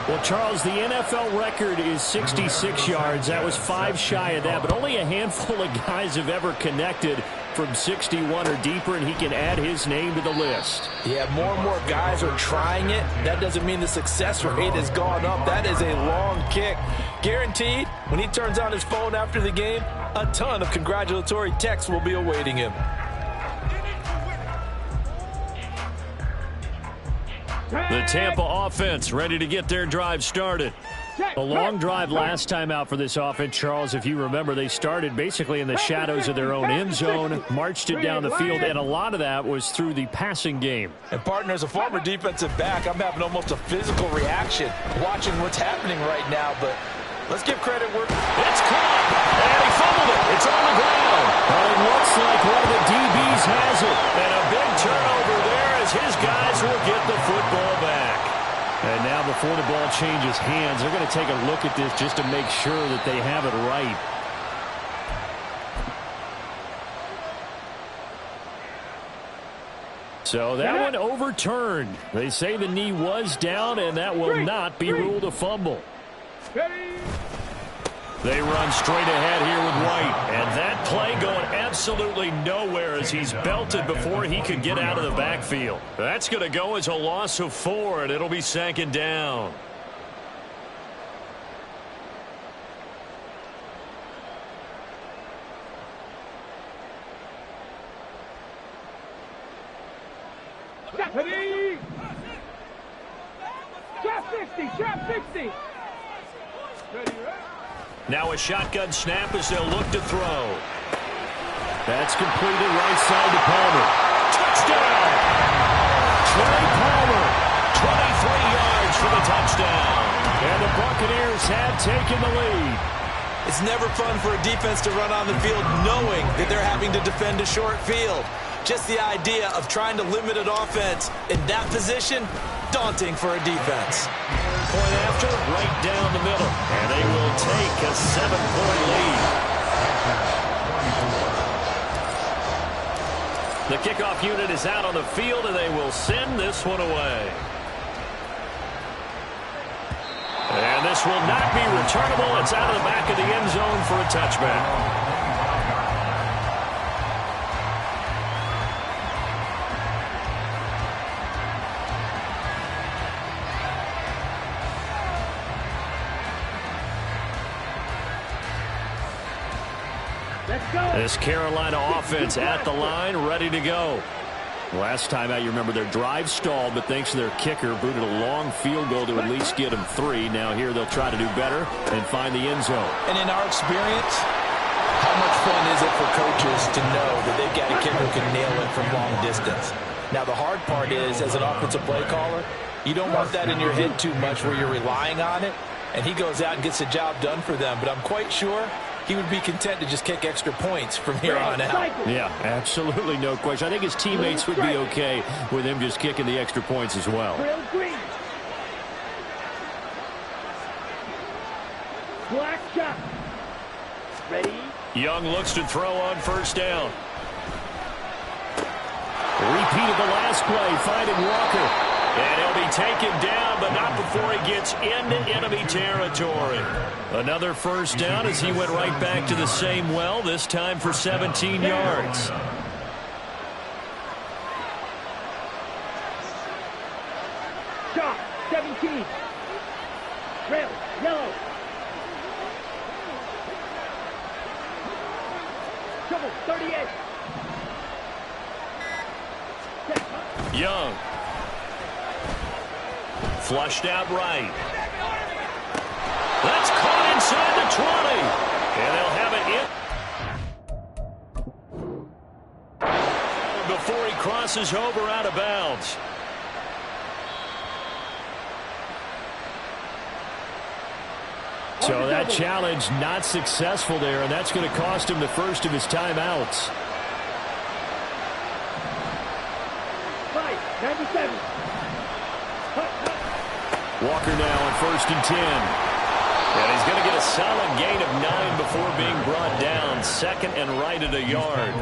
Well, Charles, the NFL record is 66 yards. That was 5 shy of that, but only a handful of guys have ever connected from 61 or deeper, and he can add his name to the list. Yeah, more and more guys are trying it. That doesn't mean the success rate has gone up. That is a long kick. Guaranteed, when he turns on his phone after the game, a ton of congratulatory texts will be awaiting him. The Tampa offense ready to get their drive started. A long drive last time out for this offense, Charles. If you remember, they started basically in the shadows of their own end zone, marched it down the field, and a lot of that was through the passing game. And, partner, as a former defensive back, I'm having almost a physical reaction watching what's happening right now, but let's give credit where it's caught, and he fumbled it. It's on the ground. Well, it looks like one of the DBs has it, and a big turnover there as his guys will get the football back. And now before the ball changes hands, they're going to take a look at this just to make sure that they have it right. So that one overturned. They say the knee was down, and that will not be ruled a fumble. They run straight ahead here with White, and that play going absolutely nowhere as he's belted before he could get out of the backfield. That's going to go as a loss of 4, and it'll be 2nd down. Trap 60. Now a shotgun snap as they'll look to throw. That's completed right side to Palmer. Touchdown! Trey Palmer, 23 yards for the touchdown. And the Buccaneers have taken the lead. It's never fun for a defense to run on the field knowing that they're having to defend a short field. Just the idea of trying to limit an offense in that position, daunting for a defense. Point after, right down the middle. And they will take a 7-point lead. The kickoff unit is out on the field, and they will send this one away. And this will not be returnable. It's out of the back of the end zone for a touchback. This Carolina offense at the line, ready to go. Last time out, you remember their drive stalled, but thanks to their kicker, booted a long field goal to at least get them 3. Now here they'll try to do better and find the end zone. And in our experience, how much fun is it for coaches to know that they've got a kicker who can nail it from long distance? Now the hard part is, as an offensive play caller, you don't want that in your head too much where you're relying on it, and he goes out and gets the job done for them. But I'm quite sure he would be content to just kick extra points from here on out. Yeah, absolutely no question. I think his teammates would be okay with him just kicking the extra points as well. Black shot. Ready? Young looks to throw on 1st down. Repeated the last play, finding Walker. And he'll be taken down, but not before he gets into enemy territory. Another 1st down as he went right back to the same well, this time for 17 yards. Shot, 17. Rail, yellow. Trouble, 38. Young. Flushed out right. That's caught inside the 20. And they'll have it in before he crosses over out of bounds. So that challenge not successful there, and that's going to cost him the first of his timeouts. 97. Walker now on 1st and 10. And he's going to get a solid gain of 9 before being brought down. 2nd and right at a yard.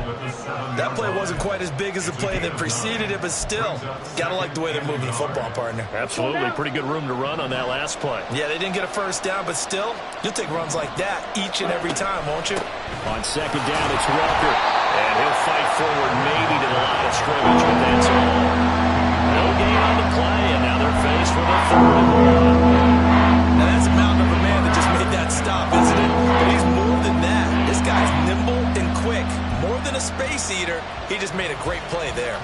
That play wasn't quite as big as the play that preceded it, but still, got to like the way they're moving the football, partner. Absolutely. Pretty good room to run on that last play. Yeah, they didn't get a first down, but still, you'll take runs like that each and every time, won't you? On 2nd down, it's Walker. And he'll fight forward maybe to the line of scrimmage, but that's all. No gain on the play, and now they're faced with a 3rd and 1. Now that's a mountain of a man that just made that stop, isn't it? But he's more than that. This guy's nimble and quick. More than a space eater, he just made a great play there.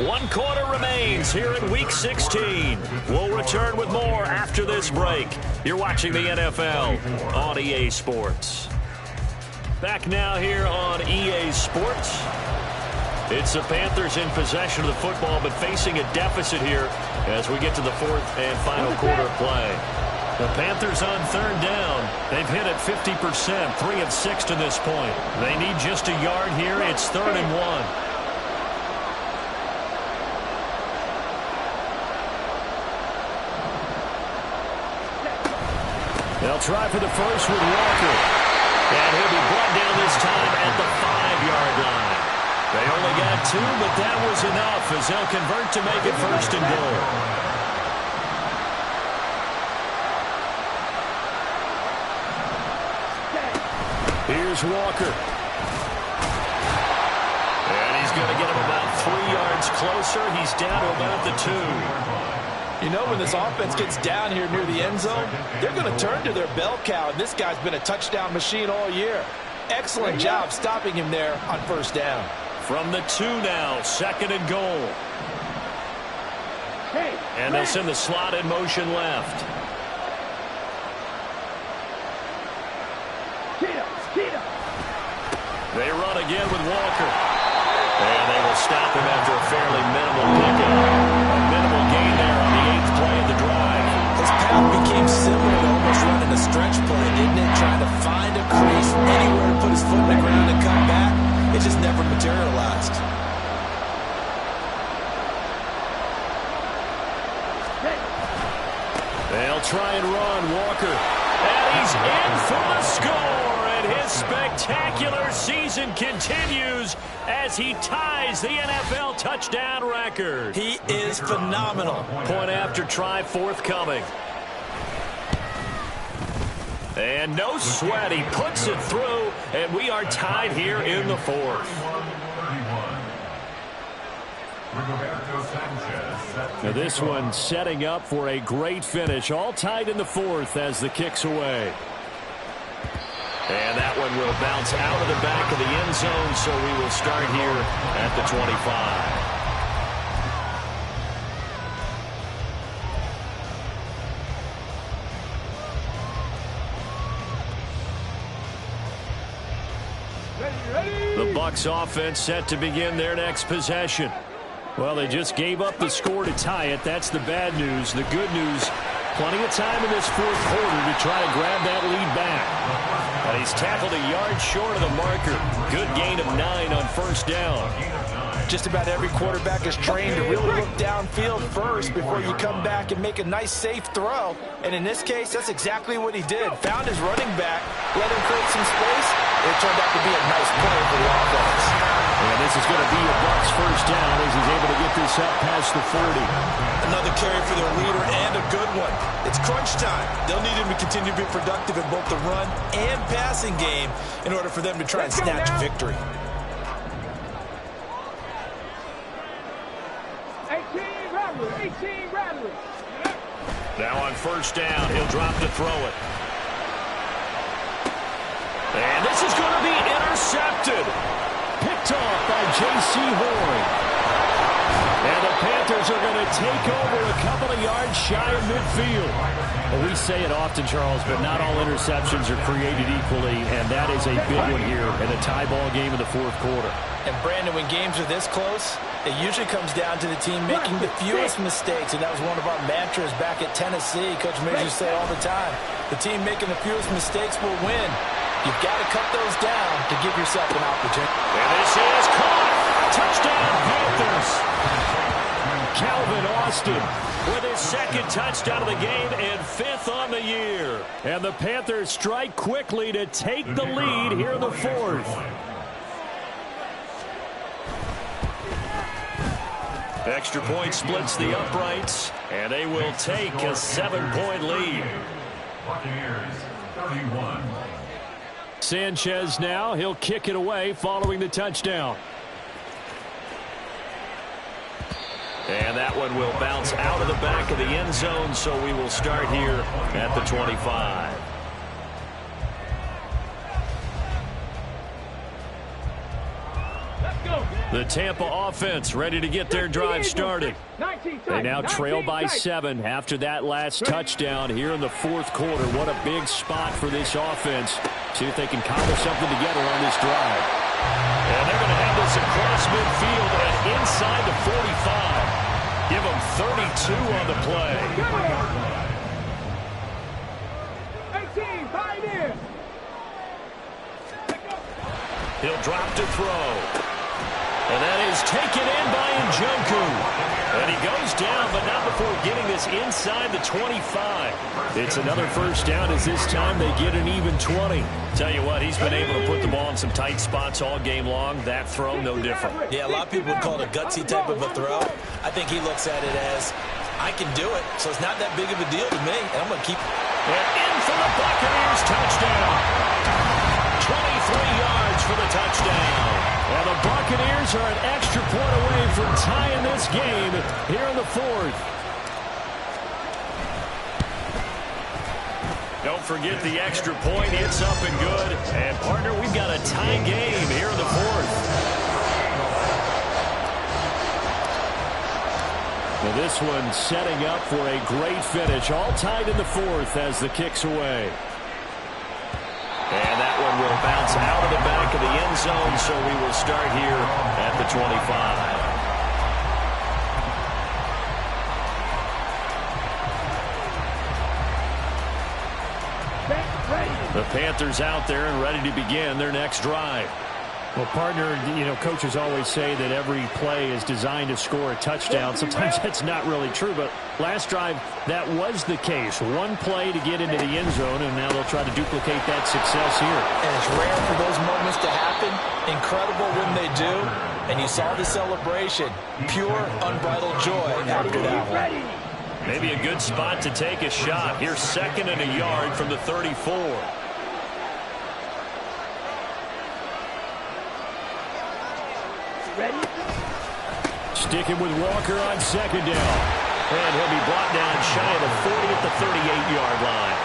One quarter remains here in Week 16. We'll return with more after this break. You're watching the NFL on EA Sports. Back now here on EA Sports. It's the Panthers in possession of the football, but facing a deficit here as we get to the 4th and final quarter play. The Panthers on 3rd down. They've hit it 50%, 3 of 6 to this point. They need just a yard here. It's 3rd and 1. They'll try for the first with Walker. And he'll be brought down this time at the 5-yard line. They only got 2, but that was enough as they'll convert to make it 1st and goal. Here's Walker. And he's going to get him about 3 yards closer. He's down to about the 2. You know, when this offense gets down here near the end zone, they're going to turn to their bell cow, and this guy's been a touchdown machine all year. Excellent job stopping him there on 1st down. From the 2 now, 2nd and goal. And they'll send the slot in motion left. They run again with Walker. And they will stop him after a fairly minimal pickup. A minimal gain there on the 8th play of the drive. His path became similar to almost running a stretch play, didn't it? Trying to find a crease anywhere to put his foot in the ground and cut back. It just never materialized. They'll try and run Walker. And he's in for the score. And his spectacular season continues as he ties the NFL touchdown record. He is phenomenal. Point after try forthcoming. And no sweat. He puts it through. And we are tied here in the 4th. Now this one setting up for a great finish. All tied in the 4th as the kick's away. And that one will bounce out of the back of the end zone, so we will start here at the 25. The Bucs offense set to begin their next possession. Well, they just gave up the score to tie it. That's the bad news. The good news, plenty of time in this 4th quarter to try to grab that lead back. And he's tackled a yard short of the marker. Good gain of 9 on 1st down. Just about every quarterback is trained to really look downfield first before you come back and make a nice, safe throw. And in this case, that's exactly what he did. Found his running back, let him create some space, and it turned out to be a nice play for the offense. And this is going to be a Bucs 1st down as he's able to get this up past the 40. Another carry for their leader and a good one. It's crunch time. They'll need him to continue to be productive in both the run and passing game in order for them to try and snatch victory. 18 Rattler. Now on 1st down, he'll drop to throw it. And this is going to be intercepted. Picked off by J.C. Horn. And the Panthers are going to take over a couple of yards shy of midfield. Well, we say it often, Charles, but not all interceptions are created equally, and that is a big one here in a tie ball game in the fourth quarter. And, Brandon, when games are this close, it usually comes down to the team making the fewest mistakes, and that was one of our mantras back at Tennessee. Coach Midge used to say all the time, the team making the fewest mistakes will win. You've got to cut those down to give yourself an opportunity. And this is caught. Touchdown, Panthers. Calvin Austin with his second touchdown of the game and 5th on the year. And the Panthers strike quickly to take the lead here in the fourth. Extra point splits the uprights, and they will take a 7-point lead. Buccaneers 31. Sanchez now, he'll kick it away following the touchdown. And that one will bounce out of the back of the end zone, so we will start here at the 25. The Tampa offense ready to get their drive started. They now trail by 7 after that last touchdown here in the fourth quarter. What a big spot for this offense. See if they can cobble something together on this drive. And they're going to have this across midfield and inside the 45. Give them 32 on the play. 18, 5 in. He'll drop to throw. And that is taken in by Njoku. And he goes down, but not before getting this inside the 25. It's another first down as this time they get an even 20. Tell you what, he's been able to put the ball in some tight spots all game long. That throw, no different. Yeah, a lot of people would call it a gutsy type of a throw. I think he looks at it as, I can do it, so it's not that big of a deal to me, and I'm going to keep. And in for the Buccaneers touchdown. 23 yards for the touchdown. And the Buccaneers are an extra point away from tying this game here in the fourth. Don't forget the extra point. It's up and good. And, partner, we've got a tie game here in the fourth. Well, this one setting up for a great finish. All tied in the fourth as the kick's away. And that one will bounce out of the back of the end zone, so we will start here at the 25. The Panthers out there and ready to begin their next drive. Well, partner, you know, coaches always say that every play is designed to score a touchdown. Sometimes that's not really true, but last drive, that was the case. One play to get into the end zone, and now they'll try to duplicate that success here. And it's rare for those moments to happen. Incredible when they do. And you saw the celebration. Pure, unbridled joy after that one. Maybe a good spot to take a shot. Here's 2nd and a yard from the 34. Ready? Sticking with Walker on 2nd down. And he'll be brought down shy of the 40 at the 38-yard line.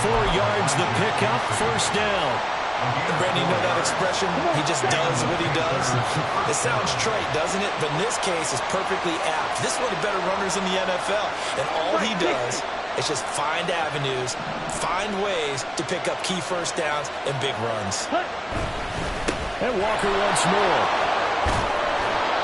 4 yards the pickup, first down. And Brandon, you know that expression? He just does what he does. It sounds trite, doesn't it? But in this case, it's perfectly apt. This is one of the better runners in the NFL. And all he does is just find avenues, find ways to pick up key first downs and big runs. And Walker once more.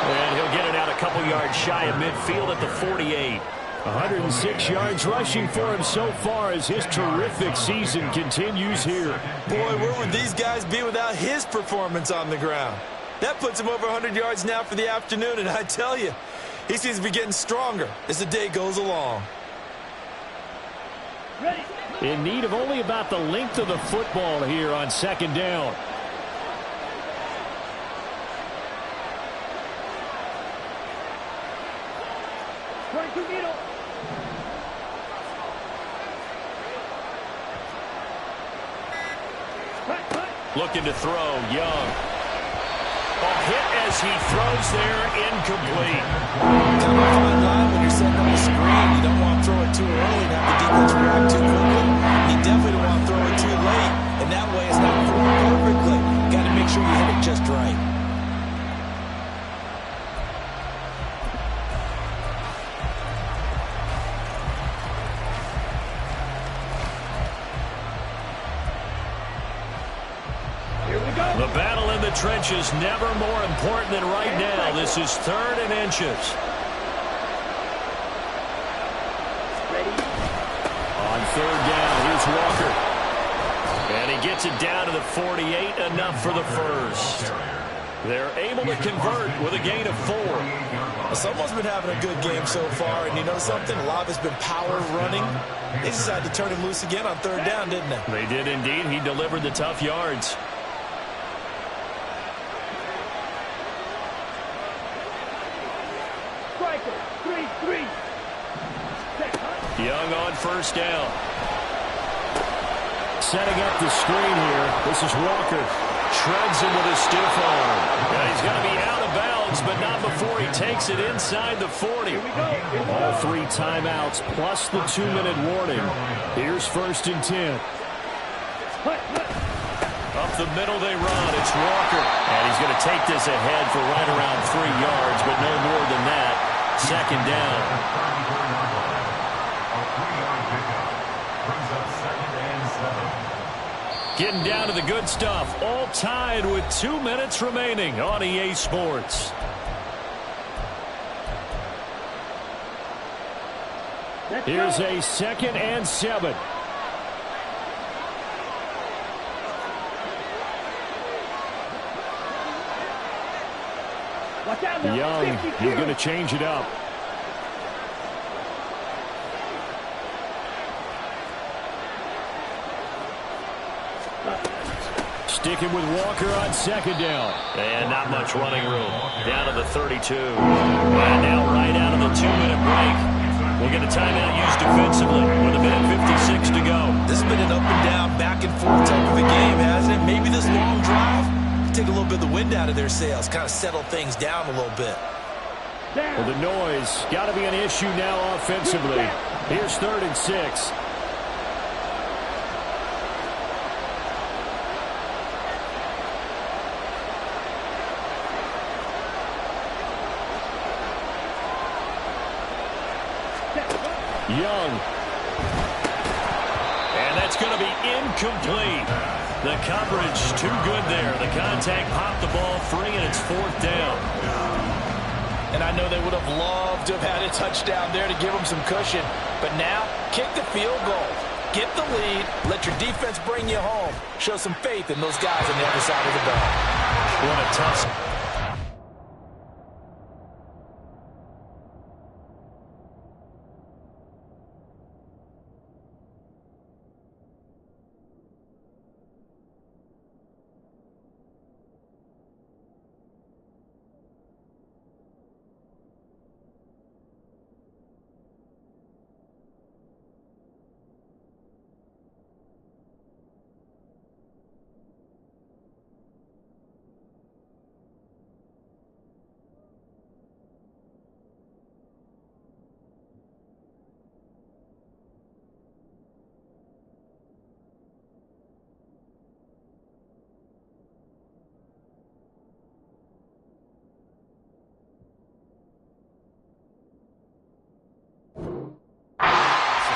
And he'll get it out a couple yards shy of midfield at the 48. 106 yards rushing for him so far as his terrific season continues here. Boy, where would these guys be without his performance on the ground? That puts him over 100 yards now for the afternoon, and I tell you, he seems to be getting stronger as the day goes along. Ready? In need of only about the length of the football here on 2nd down. Looking to throw, Young. A hit as he throws there, incomplete. Kind of a fine line when you're setting up the screen. You don't want to throw it too early and have the defense react too quickly. You definitely don't want to throw it too late, and that way it's not thrown perfectly. Got to make sure you hit it just right. The battle in the trenches never more important than right now. This is 3rd and inches. On 3rd down, here's Walker. And he gets it down to the 48, enough for the first. They're able to convert with a gain of 4. Someone's been having a good game so far, and you know something? A lot of it's been power running. They decided to turn him loose again on 3rd down, didn't they? They did indeed. He delivered the tough yards. Young on 1st down. Setting up the screen here. This is Walker. Shreds him with a stiff arm. Yeah, he's going to be out of bounds, but not before he takes it inside the 40. All 3 timeouts plus the 2-minute warning. Here's 1st and 10. Up the middle they run. It's Walker. And he's going to take this ahead for right around 3 yards, but no more than that. 2nd down. Getting down to the good stuff. All tied with 2 minutes remaining on EA Sports. Here's a 2nd and 7. Young, he's going to change it up. Sticking with Walker on 2nd down. And not much running room. Down to the 32. And now right out of the 2-minute break. We'll get a timeout used defensively with 1:56 to go. This has been an up and down, back and forth type of a game, hasn't it? Maybe this long drive take a little bit of the wind out of their sails, kind of settle things down a little bit. Well, the noise got to be an issue now offensively. Here's 3rd and 6. Young. And that's going to be incomplete. The coverage too good there. The contact popped the ball free, and it's 4th down. And I know they would have loved to have had a touchdown there to give them some cushion. But now, kick the field goal. Get the lead. Let your defense bring you home. Show some faith in those guys on the other side of the ball. What a tough...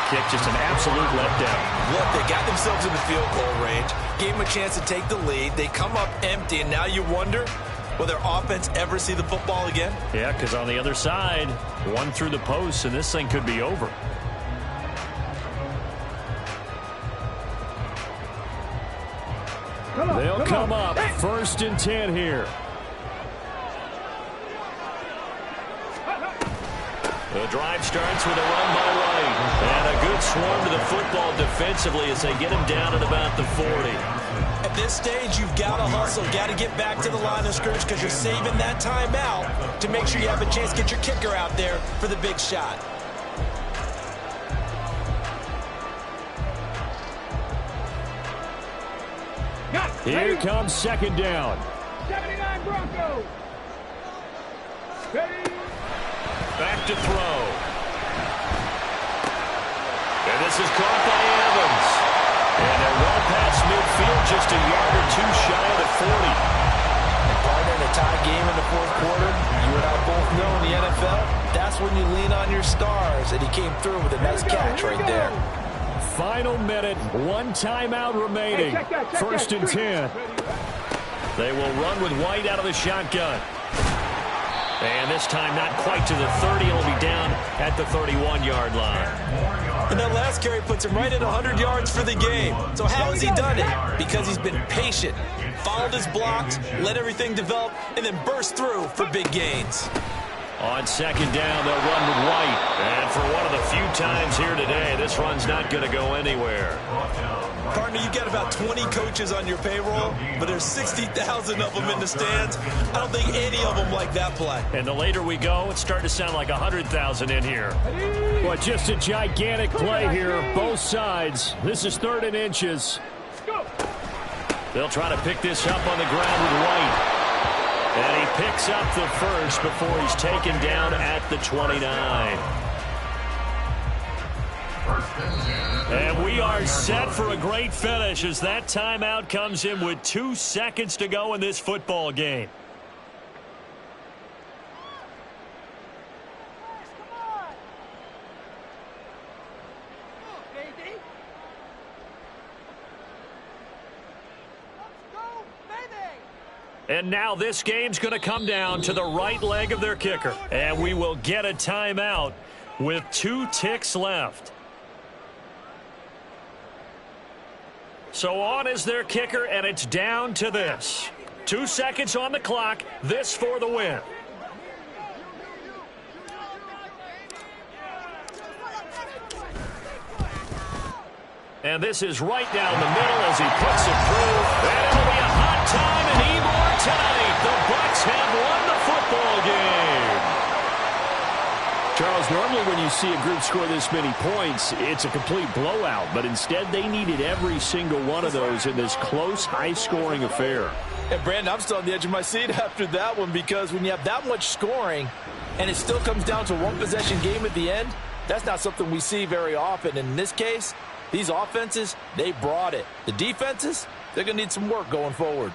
Kick, just an absolute letdown. Look, they got themselves in the field goal range, gave them a chance to take the lead. They come up empty, and now you wonder, will their offense ever see the football again? Yeah, because on the other side, one through the post, and this thing could be over. They'll come up 1st and 10 here. The drive starts with a run by White. And a good swarm to the football defensively as they get him down at about the 40. At this stage, you've got to hustle. Got to get back to the line of scrimmage because you're saving that timeout to make sure you have a chance to get your kicker out there for the big shot. Here comes 2nd down. 79 Broncos. Ready. Back to throw. And this is caught by Evans. And they're well past midfield, just a yard or 2 shy of the 40. And partner, in a tie game in the 4th quarter, you and I both know in the NFL, that's when you lean on your stars. And he came through with a nice catch right there. Final minute, 1 timeout remaining. 1st and 10. They will run with White out of the shotgun. And this time not quite to the 30. It'll be down at the 31-yard line. And that last carry puts him right at 100 yards for the game. So how has he done it? Because he's been patient, followed his blocks, let everything develop, and then burst through for big gains. On second down, they'll run with White. And for one of the few times here today, this run's not going to go anywhere. Partner, you've got about 20 coaches on your payroll, but there's 60,000 of them in the stands. I don't think any of them like that play. And the later we go, it's starting to sound like 100,000 in here. Well, just a gigantic play here, both sides. This is 3rd and inches. They'll try to pick this up on the ground with White. And he picks up the first before he's taken down at the 29. And we are set for a great finish as that timeout comes in with 2 seconds to go in this football game. And now this game's going to come down to the right leg of their kicker. And we will get a timeout with 2 ticks left. So on is their kicker, and it's down to this. 2 seconds on the clock. This for the win. And this is right down the middle as he puts it through. And it'll be a hot time in Ybor tonight. The Bucs have won the football game. Charles, normally when you see a group score this many points, it's a complete blowout. But instead, they needed every single one of those in this close, high-scoring affair. And, Brandon, I'm still on the edge of my seat after that one because when you have that much scoring and it still comes down to a one-possession game at the end, that's not something we see very often. And in this case, these offenses, they brought it. The defenses, they're going to need some work going forward.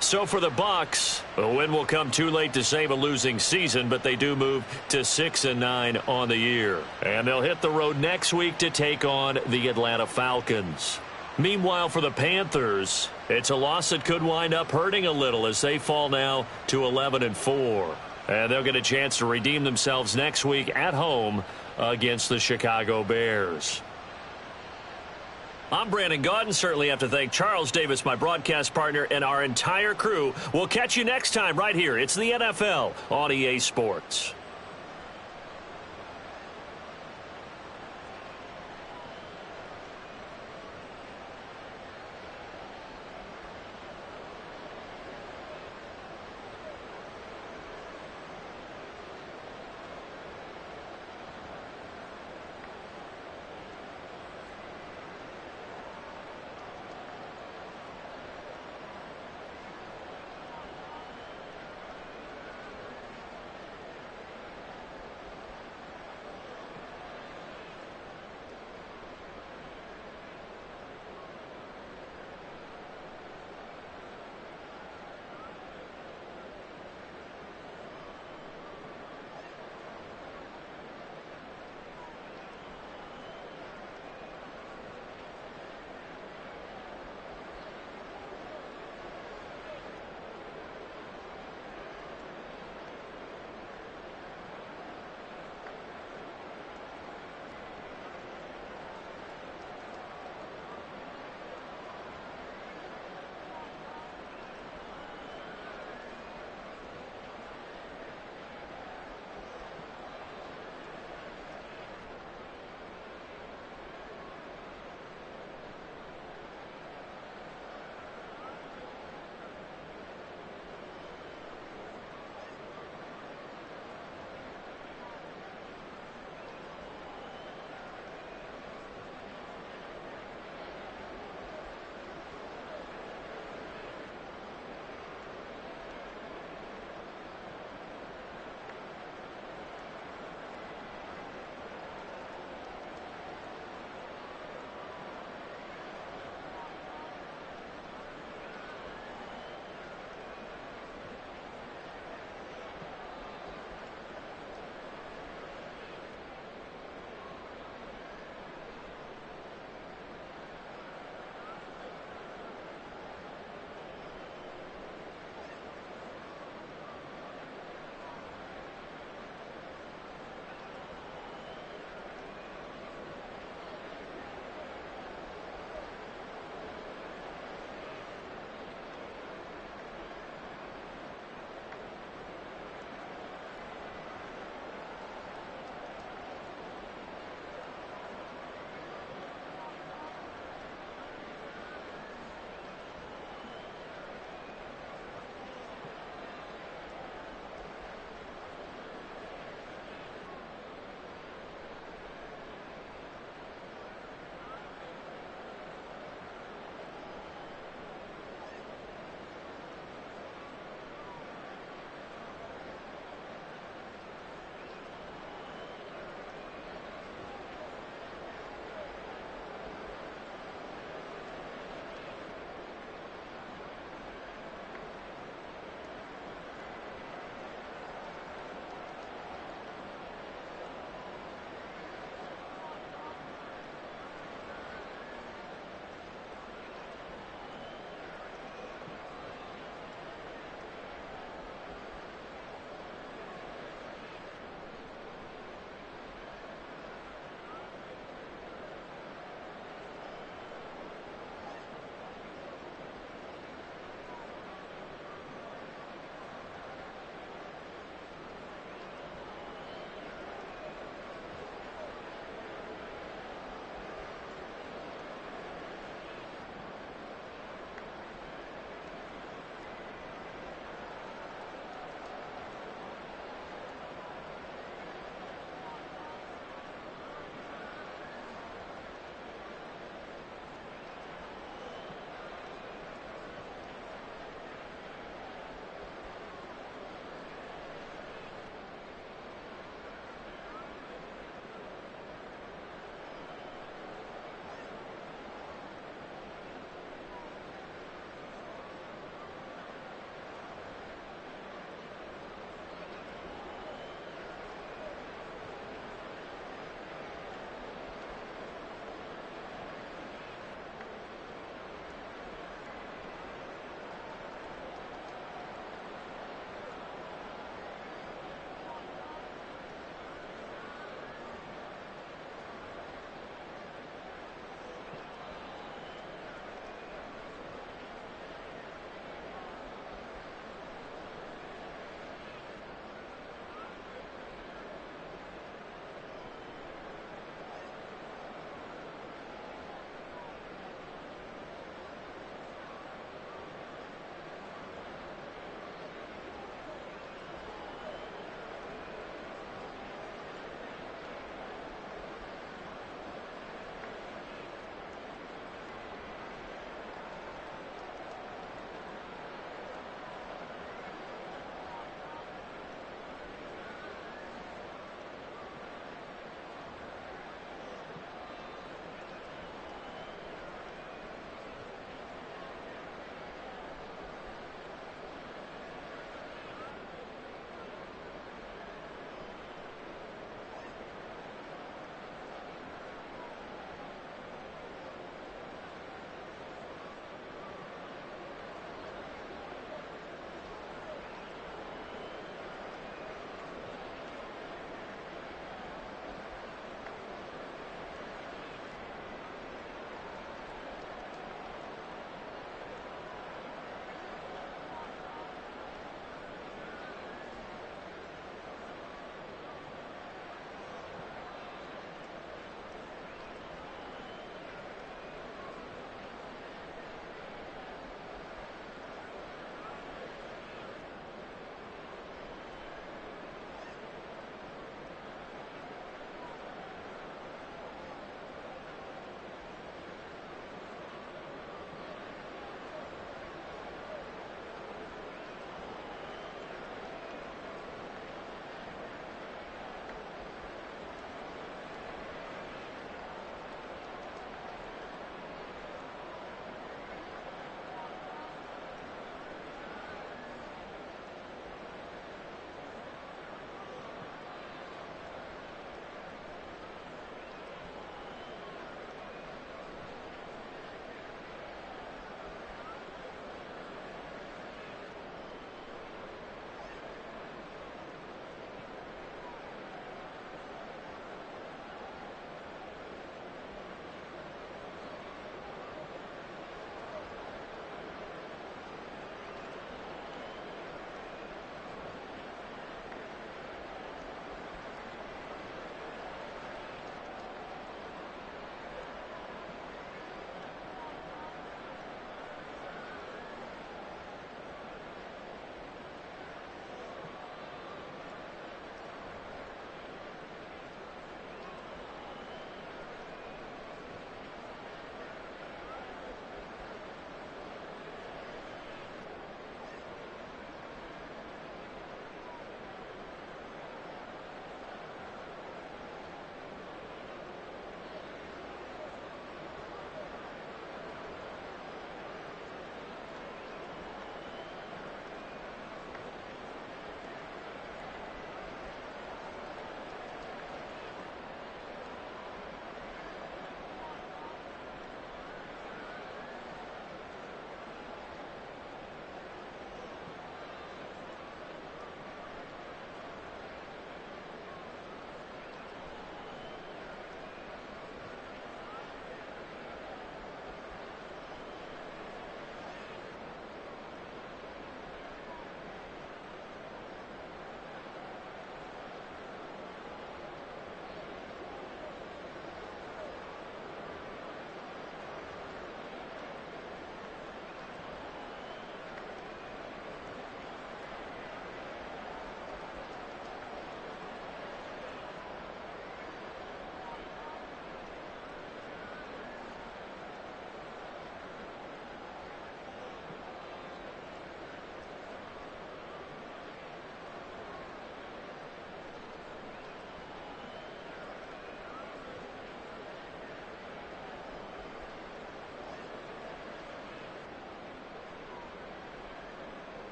So for the Bucs, a win will come too late to save a losing season, but they do move to 6-9 on the year. And they'll hit the road next week to take on the Atlanta Falcons. Meanwhile, for the Panthers, it's a loss that could wind up hurting a little as they fall now to 11-4. And they'll get a chance to redeem themselves next week at home against the Chicago Bears. I'm Brandon Gaudin. Certainly have to thank Charles Davis, my broadcast partner, and our entire crew. We'll catch you next time right here. It's the NFL on EA Sports.